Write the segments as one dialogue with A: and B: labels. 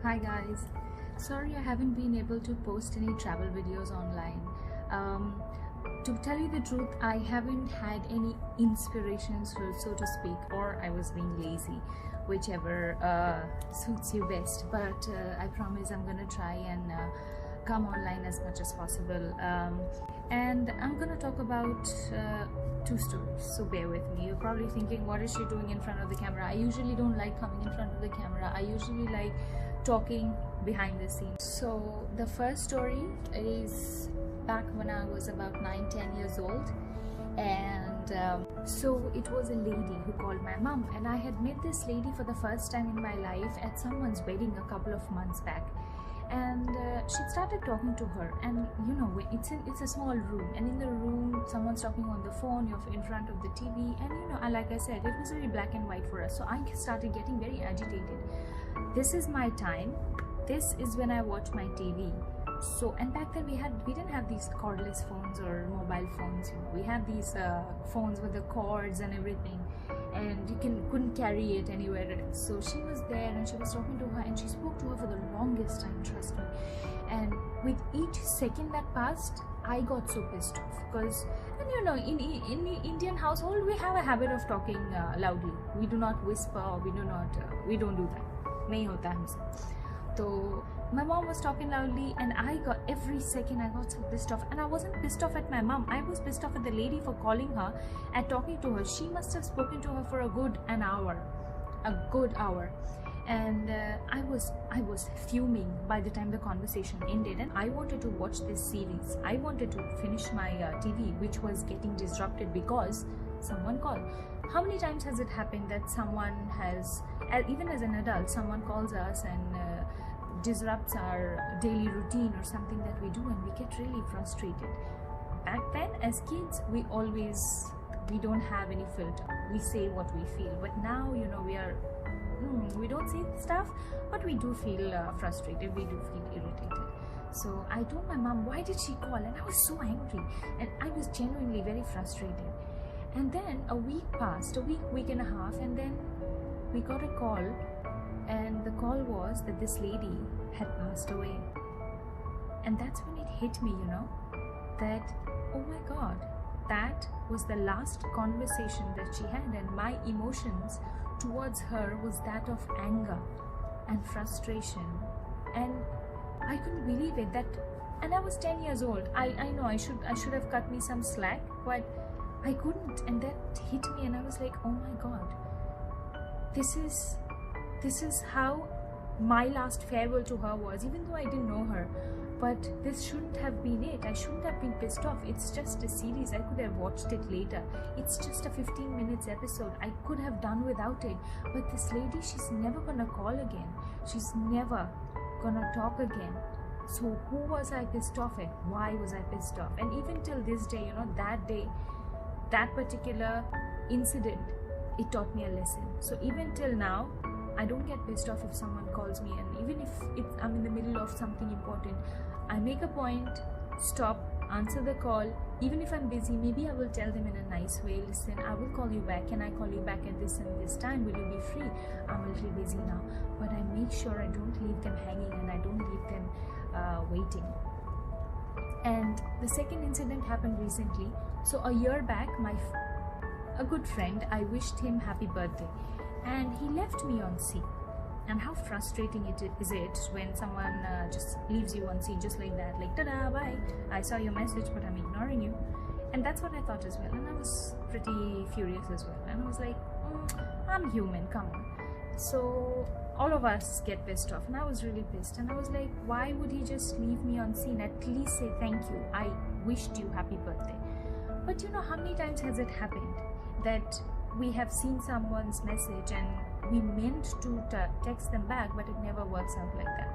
A: Hi guys, sorry I haven't been able to post any travel videos online. To tell you the truth, I haven't had any inspirations, so to speak, or I was being lazy, whichever suits you best. But I promise I'm gonna try and come online as much as possible. And I'm gonna talk about two stories, so bear with me. You're probably thinking, what is she doing in front of the camera? I usually don't like coming in front of the camera. I usually like talking behind the scenes. So the first story is back when I was about 9-10 years old, and so it was a lady who called my mom, and I had met this lady for the first time in my life at someone's wedding a couple of months back. And she started talking to her, and you know, it's a small room, and in the room someone's talking on the phone, you're in front of the TV, and you know, like I said, it was very black and white for us, so I started getting very agitated. This is my time, this is when I watch my TV. So, and back then we didn't have these cordless phones or mobile phones, you know. We had these phones with the cords and everything, and you couldn't carry it anywhere else. So she was there and she was talking to her, and she spoke to her for the longest time, trust me. And with each second that passed, I got so pissed off, because, and you know, in the Indian household we have a habit of talking loudly. We do not whisper, we don't do that. Nahi hota humse. So my mom was talking loudly, and every second I got so pissed off. And I wasn't pissed off at my mom, I was pissed off at the lady for calling her and talking to her. She must have spoken to her for a good hour. And I was fuming by the time the conversation ended, and I wanted to watch this series. I wanted to finish my TV, which was getting disrupted because someone called. How many times has it happened that someone has, even as an adult, someone calls us and disrupts our daily routine or something that we do, and we get really frustrated. Back then as kids, we don't have any filter, we say what we feel. But now, you know, we don't say stuff, but we do feel frustrated, we do feel irritated. So I told my mom, why did she call? And I was so angry, and I was genuinely very frustrated. And then a week passed, week and a half, and then we got a call, and the call was that this lady had passed away. And that's when it hit me, you know, that, oh my God, that was the last conversation that she had, and my emotions towards her was that of anger and frustration. And I couldn't believe it, and I was 10 years old. I know I should have cut me some slack, but I couldn't, and that hit me, and I was like, oh my God, this is how my last farewell to her was, even though I didn't know her. But this shouldn't have been it. I shouldn't have been pissed off. It's just a series, I could have watched it later. It's just a 15 minutes episode, I could have done without it. But this lady, she's never gonna call again, she's never gonna talk again. So who was I pissed off at? Why was I pissed off? And even till this day, you know, that day, that particular incident, it taught me a lesson. So even till now, I don't get pissed off if someone calls me, and even if I'm in the middle of something important, I make a point, stop, answer the call. Even if I'm busy, maybe I will tell them in a nice way, listen, I will call you back, can I call you back at this and this time, will you be free? I'm a little busy now. But I make sure I don't leave them hanging, and I don't leave them waiting. And the second incident happened recently. So a year back, a good friend, I wished him happy birthday, and he left me on scene. And how frustrating is it when someone just leaves you on scene just like that, like, tada, bye, I saw your message but I'm ignoring you. And that's what I thought as well, and I was pretty furious as well, and I was like, I'm human, come on. So all of us get pissed off, and I was really pissed, and I was like, why would he just leave me on scene? At least say thank you, I wished you happy birthday. But you know, how many times has it happened that we have seen someone's message and we meant to text them back, but it never works out like that.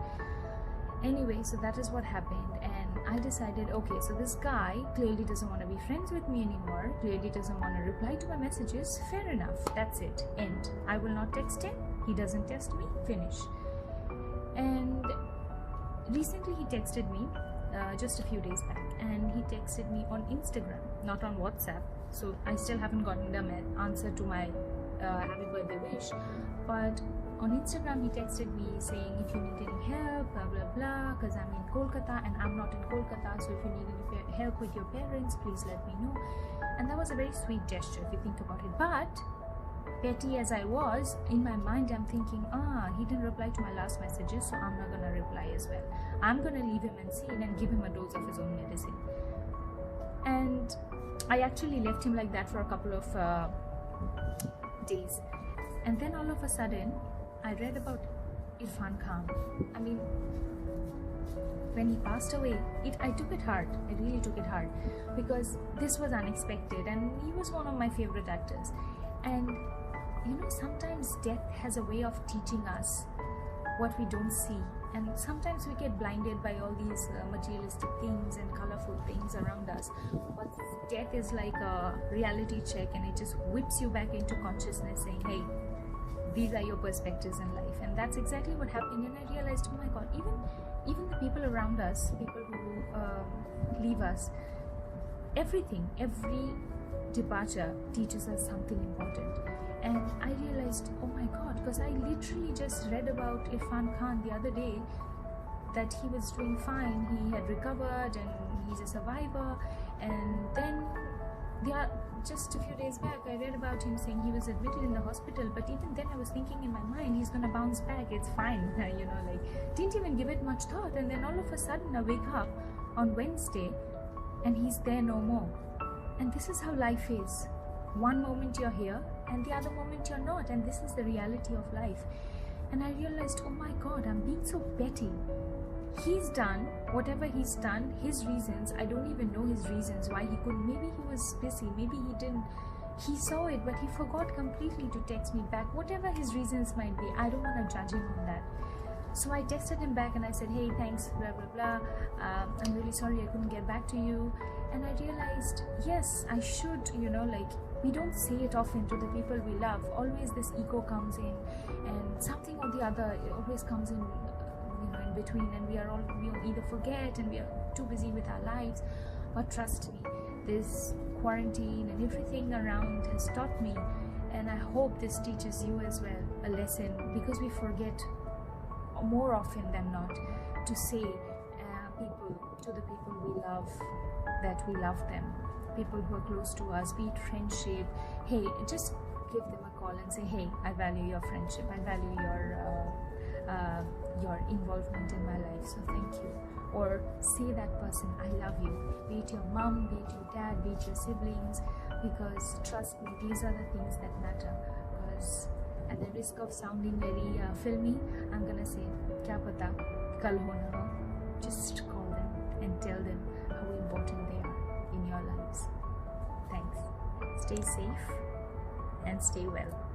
A: Anyway, so that is what happened, and I decided, okay, so this guy clearly doesn't want to be friends with me anymore, clearly doesn't want to reply to my messages. Fair enough, that's it, end. I will not text him, he doesn't text me, finish. And recently he texted me just a few days back, and he texted me on Instagram, not on WhatsApp. So I still haven't gotten the answer to my happy birthday wish, but on Instagram he texted me saying, if you need any help, blah blah blah, because I'm in Kolkata and I'm not in Kolkata, so if you need any help with your parents, please let me know. And that was a very sweet gesture if you think about it. But petty as I was, in my mind I'm thinking, he didn't reply to my last messages, so I'm not gonna reply as well. I'm gonna leave him unseen and give him a dose of his own medicine. And I actually left him like that for a couple of days. And then all of a sudden I read about Irfan Khan. I mean, when he passed away, I took it hard. I really took it hard, because this was unexpected and he was one of my favorite actors. And you know, sometimes death has a way of teaching us what we don't see, and sometimes we get blinded by all these materialistic things and colorful things around us. But death is like a reality check, and it just whips you back into consciousness saying, hey, these are your perspectives in life. And that's exactly what happened. And I realized, oh my god, even the people around us, people who leave us, every departure teaches us something important. And I realized, oh my god, because I literally just read about Irfan Khan the other day, that he was doing fine, he had recovered and he's a survivor. And then just a few days back I read about him saying he was admitted in the hospital, but even then I was thinking in my mind, he's gonna bounce back, it's fine, you know, like didn't even give it much thought. And then all of a sudden I wake up on Wednesday and he's there no more. And this is how life is. One moment you're here and the other moment you're not, and this is the reality of life. And I realized, oh my god, I'm being so petty. He's done whatever he's done, his reasons, I don't even know his reasons why he couldn't. Maybe he was busy, maybe he saw it but he forgot completely to text me back. Whatever his reasons might be, I don't want to judge him on that. So I texted him back and I said, hey, thanks, blah blah blah, I'm really sorry I couldn't get back to you. And I realized, yes, I should, you know, like, we don't say it often to the people we love. Always this ego comes in, and something or the other, it always comes in, you know, in between, and we either forget and we are too busy with our lives. But trust me, this quarantine and everything around has taught me, and I hope this teaches you as well a lesson, because we forget more often than not to say to the people we love that we love them, people who are close to us, be it friendship. Hey, just give them a call and say, hey, I value your friendship, I value your involvement in my life, so thank you. Or say that person, I love you, be it your mom, be it your dad, be it your siblings, because trust me, these are the things that matter. Because at the risk of sounding very filmy, I'm gonna say, kya pata, kal ho na ho. Just call them and tell them how important they are in your lives. Thanks. Stay safe and stay well.